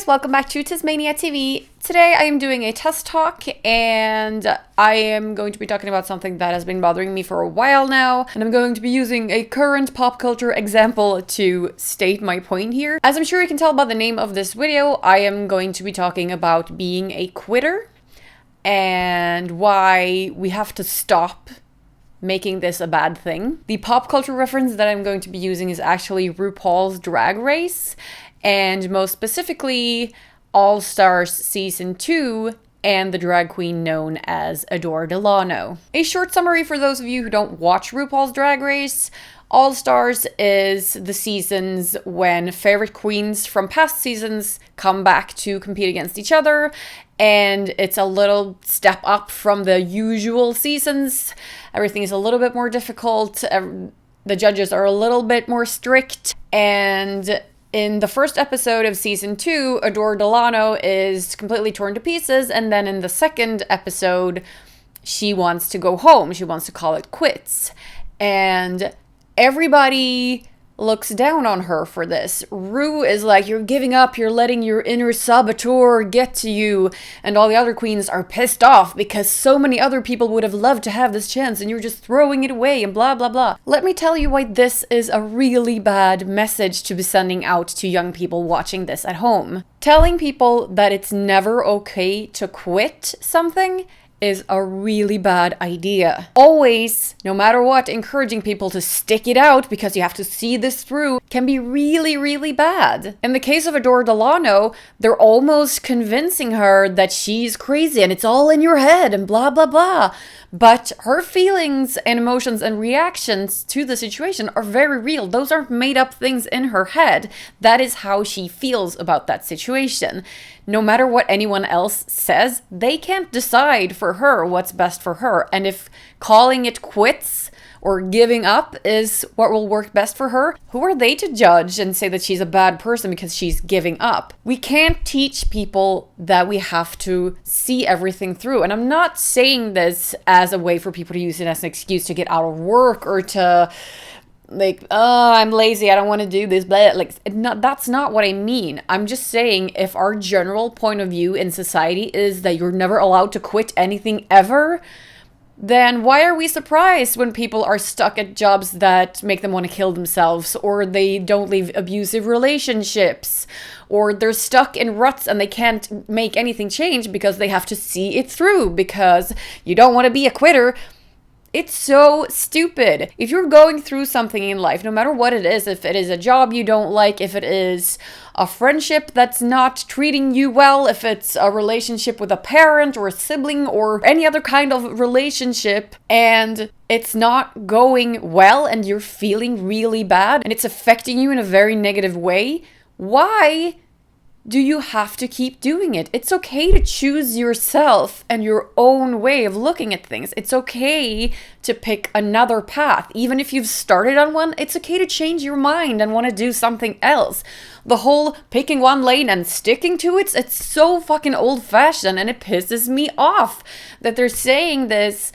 guys, welcome back to Tasmania TV. Today I am doing a Tez Talk and I am going to be talking about something that has been bothering me for a while now, and I'm going to be using a current pop culture example to state my point here. As I'm sure you can tell by the name of this video, I am going to be talking about being a quitter and why we have to stop making this a bad thing. The pop culture reference that I'm going to be using is actually RuPaul's Drag Race, and most specifically All Stars Season 2 and the drag queen known as Adore Delano. A short summary for those of you who don't watch RuPaul's Drag Race. All Stars is the seasons when favorite queens from past seasons come back to compete against each other, and it's a little step up from the usual seasons. Everything is a little bit more difficult, the judges are a little bit more strict, and in the first episode of season 2, Adore Delano is completely torn to pieces, and then in the second episode, she wants to go home. She wants to call it quits. And everybody looks down on her for this. Ru is like, you're giving up, you're letting your inner saboteur get to you. And all the other queens are pissed off because so many other people would have loved to have this chance and you're just throwing it away and blah blah blah. Let me tell you why this is a really bad message to be sending out to young people watching this at home. Telling people that it's never okay to quit something is a really bad idea. Always, no matter what, encouraging people to stick it out because you have to see this through can be really, really bad. In the case of Adore Delano, they're almost convincing her that she's crazy and it's all in your head and blah, blah, blah. But her feelings and emotions and reactions to the situation are very real. Those aren't made up things in her head. That is how she feels about that situation. No matter what anyone else says, they can't decide for her what's best for her. And if calling it quits or giving up is what will work best for her, who are they to judge and say that she's a bad person because she's giving up? We can't teach people that we have to see everything through. And I'm not saying this as a way for people to use it as an excuse to get out of work or to like, oh, I'm lazy, I don't want to do this, but like, that's not what I mean. I'm just saying if our general point of view in society is that you're never allowed to quit anything ever, then why are we surprised when people are stuck at jobs that make them want to kill themselves, or they don't leave abusive relationships, or they're stuck in ruts and they can't make anything change because they have to see it through because you don't want to be a quitter? It's so stupid. If you're going through something in life, no matter what it is, if it is a job you don't like, if it is a friendship that's not treating you well, if it's a relationship with a parent or a sibling or any other kind of relationship, and it's not going well and you're feeling really bad and it's affecting you in a very negative way, why do you have to keep doing it? It's okay to choose yourself and your own way of looking at things. It's okay to pick another path. Even if you've started on one, it's okay to change your mind and want to do something else. The whole picking one lane and sticking to it, it's so fucking old-fashioned, and it pisses me off that they're saying this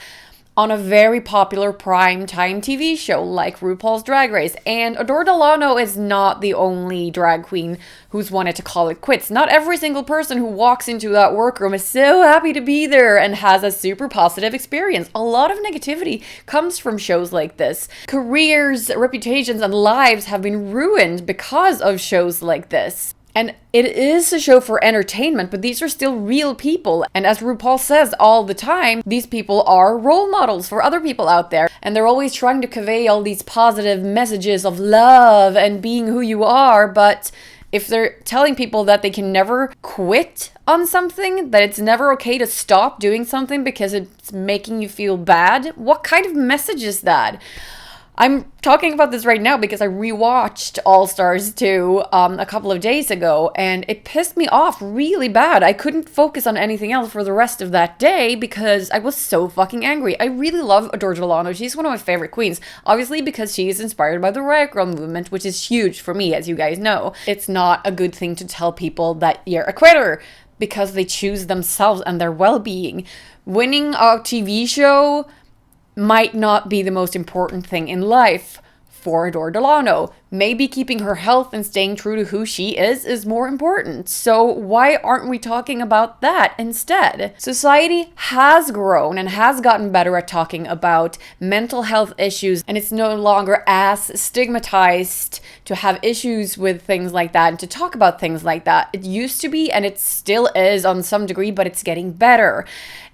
on a very popular primetime TV show like RuPaul's Drag Race. And Adore Delano is not the only drag queen who's wanted to call it quits. Not every single person who walks into that workroom is so happy to be there and has a super positive experience. A lot of negativity comes from shows like this. Careers, reputations, and lives have been ruined because of shows like this. And it is a show for entertainment, but these are still real people. And as RuPaul says all the time, these people are role models for other people out there. And they're always trying to convey all these positive messages of love and being who you are. But if they're telling people that they can never quit on something, that it's never okay to stop doing something because it's making you feel bad, what kind of message is that? I'm talking about this right now because I rewatched All Stars 2 a couple of days ago, and it pissed me off really bad. I couldn't focus on anything else for the rest of that day because I was so fucking angry. I really love Adore Delano. She's one of my favorite queens, obviously because she is inspired by the Riot Girl movement, which is huge for me, as you guys know. It's not a good thing to tell people that you're a quitter because they choose themselves and their well-being. Winning a TV show might not be the most important thing in life for Adore Delano. Maybe keeping her health and staying true to who she is more important. So why aren't we talking about that instead? Society has grown and has gotten better at talking about mental health issues, and it's no longer as stigmatized to have issues with things like that and to talk about things like that. It used to be, and it still is on some degree, but it's getting better.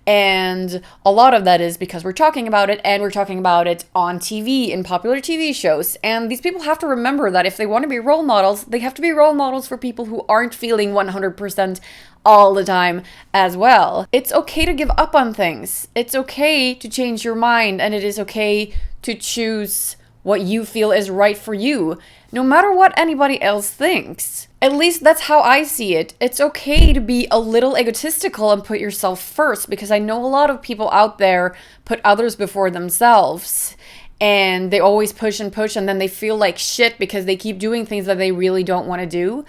And a lot of that is because we're talking about it, and we're talking about it on TV, in popular TV shows. And these people have to remember that if they want to be role models, they have to be role models for people who aren't feeling 100% all the time as well. It's okay to give up on things. It's okay to change your mind, and it is okay to choose what you feel is right for you, no matter what anybody else thinks. At least that's how I see it. It's okay to be a little egotistical and put yourself first, because I know a lot of people out there put others before themselves, and they always push and push, and then they feel like shit because they keep doing things that they really don't want to do,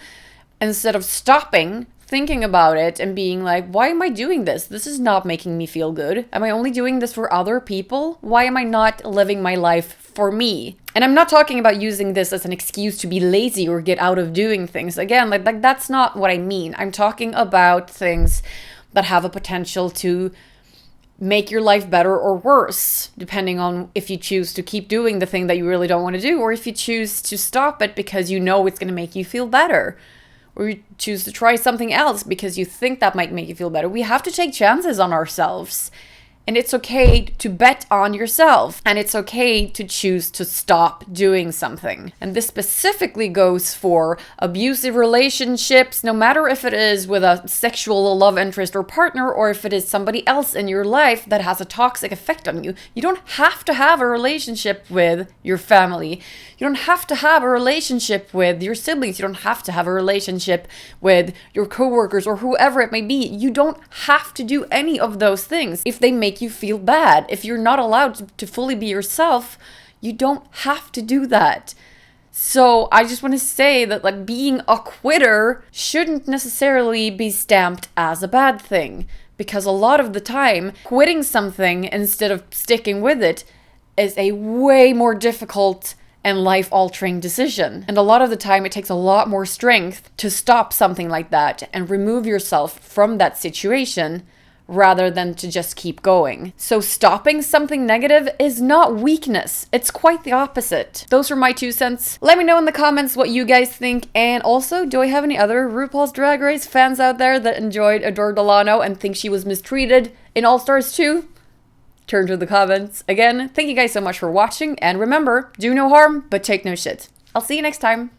instead of stopping, thinking about it, and being like, why am I doing this? This is not making me feel good. Am I only doing this for other people? Why am I not living my life for me? And I'm not talking about using this as an excuse to be lazy or get out of doing things. Again, like that's not what I mean. I'm talking about things that have a potential to make your life better or worse, depending on if you choose to keep doing the thing that you really don't want to do, or if you choose to stop it because you know it's going to make you feel better, or you choose to try something else because you think that might make you feel better. We have to take chances on ourselves. And it's okay to bet on yourself. And it's okay to choose to stop doing something. And this specifically goes for abusive relationships, no matter if it is with a sexual love interest or partner, or if it is somebody else in your life that has a toxic effect on you. You don't have to have a relationship with your family. You don't have to have a relationship with your siblings. You don't have to have a relationship with your coworkers or whoever it may be. You don't have to do any of those things if they make you feel bad. If you're not allowed to fully be yourself, you don't have to do that. So I just want to say that like being a quitter shouldn't necessarily be stamped as a bad thing, because a lot of the time quitting something instead of sticking with it is a way more difficult and life-altering decision. And a lot of the time it takes a lot more strength to stop something like that and remove yourself from that situation rather than to just keep going. So stopping something negative is not weakness. It's quite the opposite. Those are my 2 cents. Let me know in the comments what you guys think. And also, do I have any other RuPaul's Drag Race fans out there that enjoyed Adore Delano and think she was mistreated in All Stars 2? Turn to the comments. Again, thank you guys so much for watching. And remember, do no harm, but take no shit. I'll see you next time.